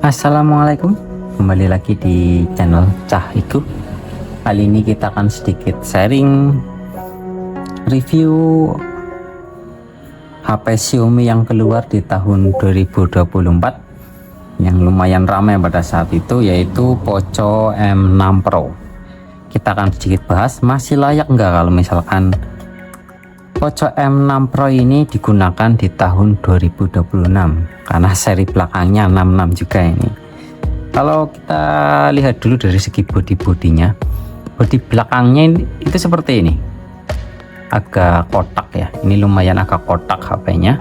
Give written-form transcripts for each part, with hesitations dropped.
Assalamualaikum, kembali lagi di channel Cah Iku. Kali ini kita akan sedikit sharing review HP Xiaomi yang keluar di tahun 2024 yang lumayan ramai pada saat itu, yaitu Poco M6 Pro. Kita akan sedikit bahas masih layak nggak kalau misalkan Poco M6 Pro ini digunakan di tahun 2026, karena seri belakangnya 66 juga ini. Kalau kita lihat dulu dari segi bodinya, bodi belakangnya itu seperti ini, agak kotak ya, ini lumayan agak kotak HP-nya,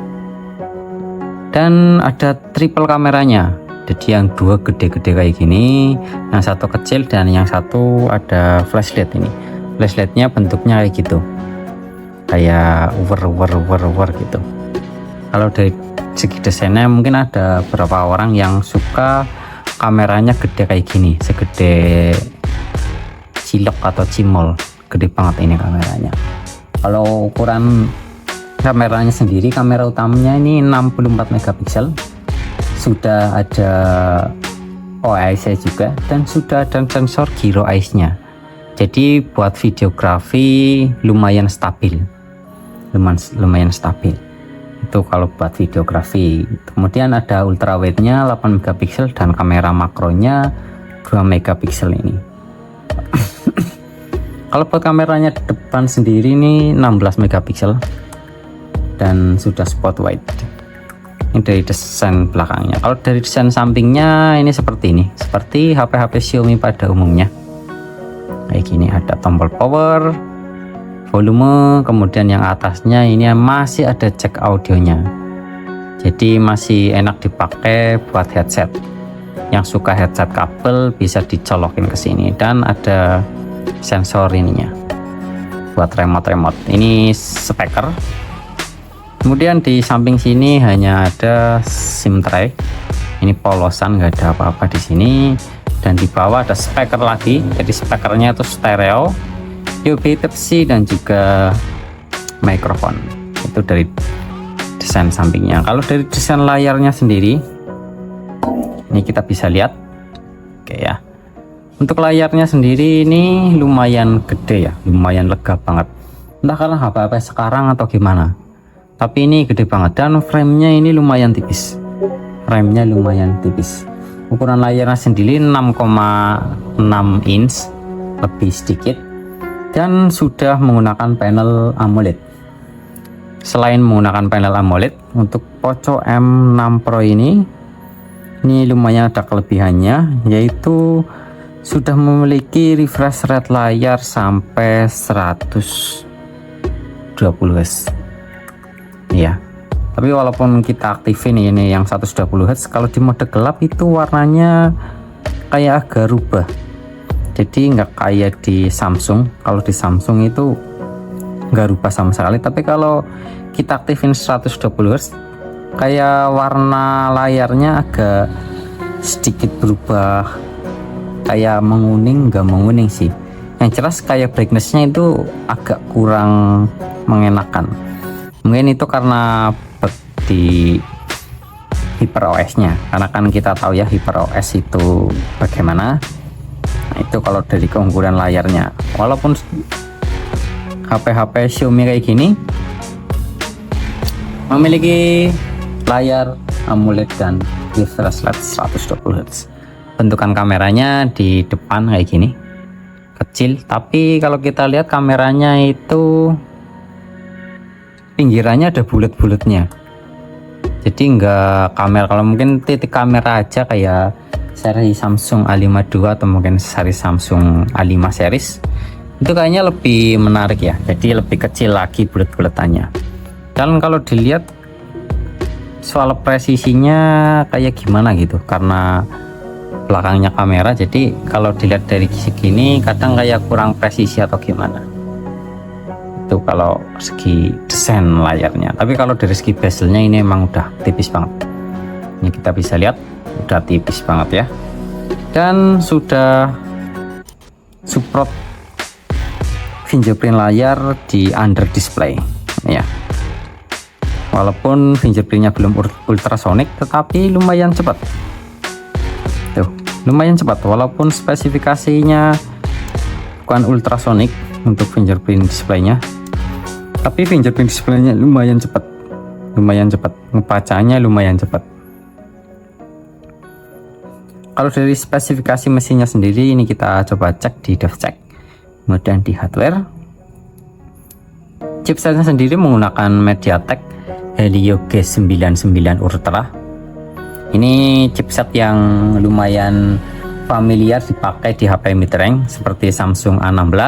dan ada triple kameranya. Jadi yang dua gede-gede kayak gini, yang satu kecil dan yang satu ada flashlight. Ini flashlightnya bentuknya kayak gitu, kayak war gitu. Kalau dari segi desainnya mungkin ada beberapa orang yang suka kameranya gede kayak gini, segede cilok atau cimol, gede banget ini kameranya. Kalau ukuran kameranya sendiri, kamera utamanya ini 64 megapiksel, sudah ada OIS juga, dan sudah ada sensor gyro eyes-nya. Jadi buat videografi lumayan stabil. Lumayan stabil itu kalau buat videografi. Kemudian ada ultrawide-nya 8 megapiksel dan kamera makronya 2 megapiksel ini. Kalau buat kameranya depan sendiri ini 16 megapiksel dan sudah spot wide. Ini dari desain belakangnya. Kalau dari desain sampingnya ini seperti ini, seperti HP-HP Xiaomi pada umumnya kayak gini. Ada tombol power, volume, kemudian yang atasnya ini masih ada jack audionya, jadi masih enak dipakai buat headset. Yang suka headset kabel bisa dicolokin ke sini, dan ada sensor ininya buat remote. Ini speaker. Kemudian di samping sini hanya ada SIM tray, ini polosan, nggak ada apa-apa di sini. Dan di bawah ada speaker lagi, jadi speakernya itu stereo, USB Type-C, dan juga mikrofon. Itu dari desain sampingnya. Kalau dari desain layarnya sendiri, ini kita bisa lihat, oke ya. Untuk layarnya sendiri ini lumayan gede ya, lumayan lega banget. Entah karena HP sekarang atau gimana, tapi ini gede banget. Dan framenya ini lumayan tipis. Ukuran layarnya sendiri 6,6 inch, lebih sedikit, dan sudah menggunakan panel AMOLED. Selain menggunakan panel AMOLED, untuk Poco M6 Pro ini lumayan ada kelebihannya, yaitu sudah memiliki refresh rate layar sampai 120 Hz ya. Tapi walaupun kita aktifin ini yang 120 Hz, kalau di mode gelap itu warnanya kayak agak rubah, jadi nggak kayak di Samsung. Kalau di Samsung itu nggak rubah sama sekali, tapi kalau kita aktifin 120 Hz, kayak warna layarnya agak sedikit berubah, kayak menguning, nggak menguning sih, yang jelas kayak brightnessnya itu agak kurang mengenakan. Mungkin itu karena di HyperOS nya, karena kan kita tahu ya HyperOS itu bagaimana. Itu kalau dari keunggulan layarnya, walaupun HP-HP Xiaomi kayak gini memiliki layar AMOLED dan refresh rate 120 Hz. Bentukan kameranya di depan kayak gini, kecil, tapi kalau kita lihat kameranya itu pinggirannya ada bulat-bulatnya, jadi enggak kamera. Kalau mungkin titik kamera aja kayak seri Samsung A52 atau mungkin seri Samsung A5 series, itu kayaknya lebih menarik ya, jadi lebih kecil lagi bulat-bulatannya. Dan kalau dilihat soal presisinya kayak gimana gitu, karena belakangnya kamera, jadi kalau dilihat dari segini kadang kayak kurang presisi atau gimana. Itu kalau segi desain layarnya. Tapi kalau dari segi bezelnya ini emang udah tipis banget. Ini kita bisa lihat udah tipis banget ya, dan sudah support fingerprint layar di under display ya. Walaupun fingerprintnya belum ultrasonic, tetapi lumayan cepat. lumayan cepat walaupun spesifikasinya bukan ultrasonic untuk fingerprint displaynya, tapi fingerprint displaynya lumayan cepat, ngebacanya lumayan cepat. Kalau dari spesifikasi mesinnya sendiri, ini kita coba cek di DevCheck, kemudian di hardware. Chipsetnya sendiri menggunakan MediaTek Helio G99 Ultra. Ini chipset yang lumayan familiar dipakai di HP mid-range seperti Samsung A16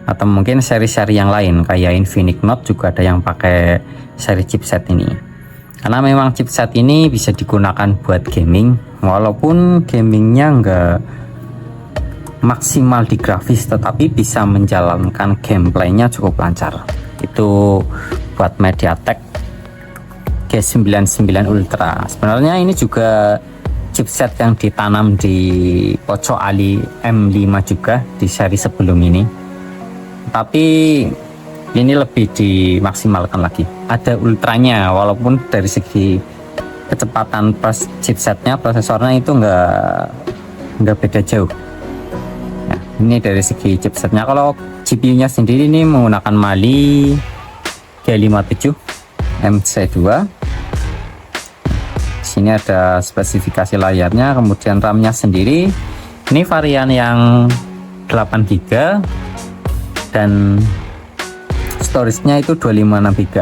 atau mungkin seri-seri yang lain kayak Infinix Note juga ada yang pakai seri chipset ini. Karena memang chipset ini bisa digunakan buat gaming, walaupun gamingnya enggak maksimal di grafis, tetapi bisa menjalankan gameplaynya cukup lancar. Itu buat MediaTek G99 Ultra. Sebenarnya ini juga chipset yang ditanam di Poco Ali M5 juga di seri sebelum ini, tapi ini lebih dimaksimalkan lagi. Ada ultranya, walaupun dari segi kecepatan chipsetnya, prosesornya itu nggak beda jauh. Nah, ini dari segi chipsetnya. Kalau GPU-nya sendiri ini menggunakan Mali G57 MC2. Sini ada spesifikasi layarnya, kemudian RAM-nya sendiri ini varian yang 8 GB dan storage-nya itu 256 GB.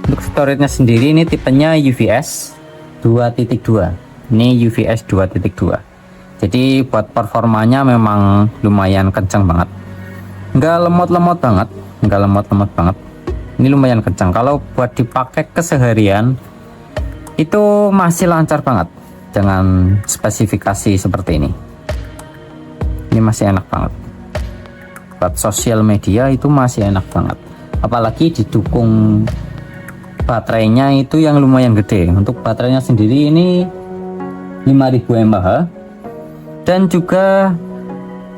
Untuk storage-nya sendiri ini tipenya UVS 2.2. Ini UVS 2.2. Jadi buat performanya memang lumayan kencang banget. Nggak lemot-lemot banget. Ini lumayan kencang. Kalau buat dipakai keseharian itu masih lancar banget dengan spesifikasi seperti ini. Ini masih enak banget. Buat sosial media itu masih enak banget. Apalagi didukung baterainya itu yang lumayan gede. Untuk baterainya sendiri ini 5000 mAh dan juga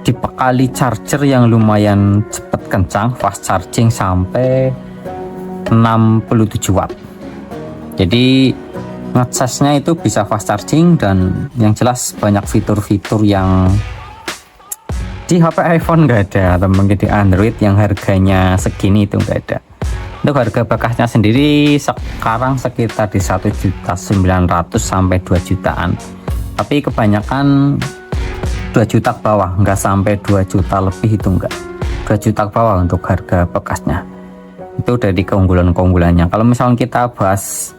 dibekali charger yang lumayan cepat kencang, fast charging sampai 67 watt. Jadi ngecasnya itu bisa fast charging dan yang jelas banyak fitur-fitur yang di HP iPhone nggak ada, atau mungkin di Android yang harganya segini itu nggak ada. Untuk harga bekasnya sendiri sekarang sekitar di 1.900.000 sampai 2 jutaan, tapi kebanyakan 2 juta ke bawah, nggak sampai 2 juta lebih, itu enggak, 2 juta ke bawah untuk harga bekasnya. Itu dari keunggulan-keunggulannya. Kalau misalnya kita bahas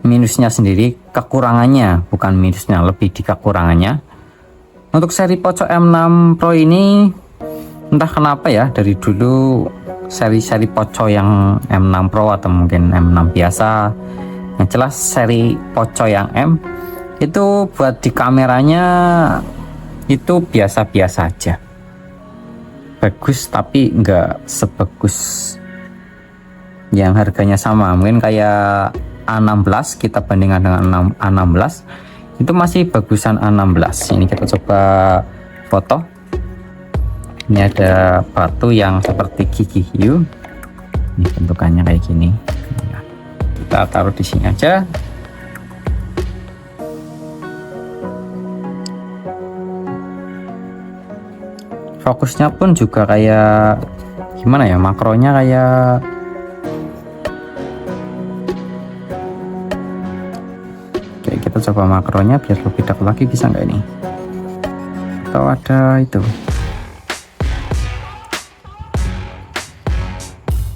minusnya sendiri, kekurangannya, bukan minusnya, lebih di kekurangannya. Untuk seri Poco M6 Pro ini entah kenapa ya, dari dulu seri-seri Poco yang M6 Pro atau mungkin M6 biasa, yang jelas seri Poco yang M itu buat di kameranya itu biasa-biasa aja, bagus tapi nggak sebagus yang harganya sama. Mungkin kayak A16 kita bandingkan dengan A16 itu masih bagusan A16. Ini kita coba foto. Ini ada batu yang seperti gigi hiu. Ini bentukannya kayak gini. Nah, kita taruh di sini aja. Fokusnya pun juga kayak gimana ya, makronya kayak kita coba makronya biar lebih dekat lagi, bisa nggak ini? Atau ada itu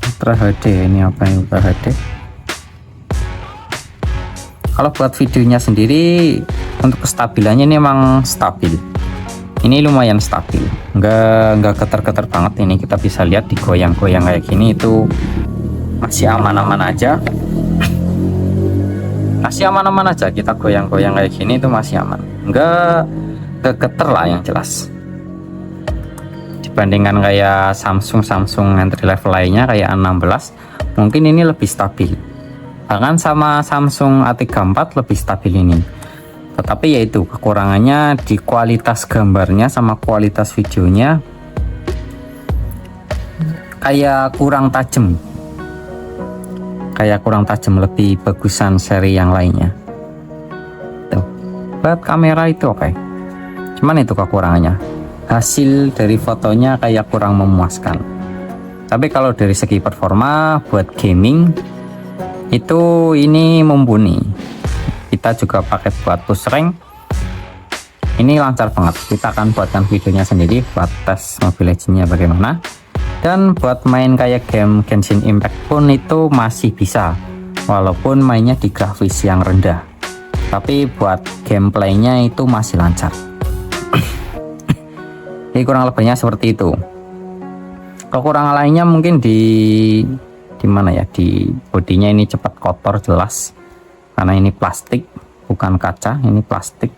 Ultra HD, ini apa yang Ultra HD? Kalau buat videonya sendiri untuk kestabilannya ini emang stabil, ini lumayan stabil, nggak getar-getar banget. Ini kita bisa lihat digoyang-goyang kayak gini itu masih aman-aman aja. Kita goyang-goyang kayak gini itu masih aman, nggak kegeter lah yang jelas. Dibandingkan kayak Samsung entry level lainnya kayak A16, mungkin ini lebih stabil. Bahkan sama Samsung A34 lebih stabil ini. Tetapi yaitu kekurangannya di kualitas gambarnya sama kualitas videonya kayak kurang tajam. Lebih bagusan seri yang lainnya. Tuh, buat kamera itu oke. Cuman itu kekurangannya, hasil dari fotonya kayak kurang memuaskan. Tapi kalau dari segi performa buat gaming itu ini mumpuni. Kita juga pakai buat push rank, ini lancar banget. Kita akan buatkan videonya sendiri buat tes Mobile Legends-nya bagaimana. Dan buat main kayak game Genshin Impact pun itu masih bisa, walaupun mainnya di grafis yang rendah, tapi buat gameplaynya itu masih lancar. Jadi kurang lebihnya seperti itu. Kekurangan lainnya mungkin di mana ya, di bodinya ini cepat kotor jelas, karena ini plastik bukan kaca, ini plastik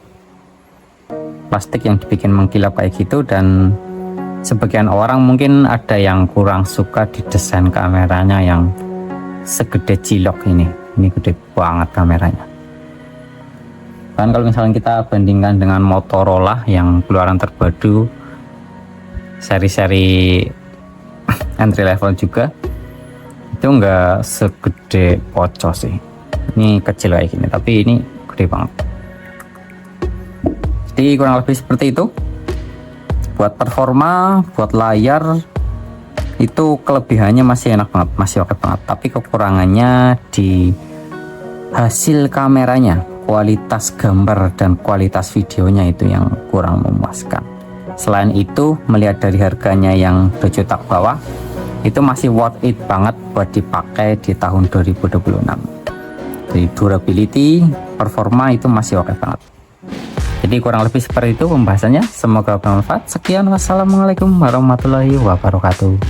yang dibikin mengkilap kayak gitu. Dan sebagian orang mungkin ada yang kurang suka di desain kameranya yang segede cilok ini gede banget kameranya. Kan kalau misalnya kita bandingkan dengan Motorola yang keluaran terbaru seri-seri entry level juga, itu enggak segede Poco sih. Ini kecil kayak gini, tapi ini gede banget. Jadi kurang lebih seperti itu. Buat performa, buat layar itu kelebihannya masih enak banget, masih oke banget. Tapi kekurangannya di hasil kameranya, kualitas gambar dan kualitas videonya itu yang kurang memuaskan. Selain itu, melihat dari harganya yang 2 juta ke bawah, itu masih worth it banget buat dipakai di tahun 2026. Jadi durability, performa itu masih oke banget. Jadi kurang lebih seperti itu pembahasannya. Semoga bermanfaat. Sekian, wassalamualaikum warahmatullahi wabarakatuh.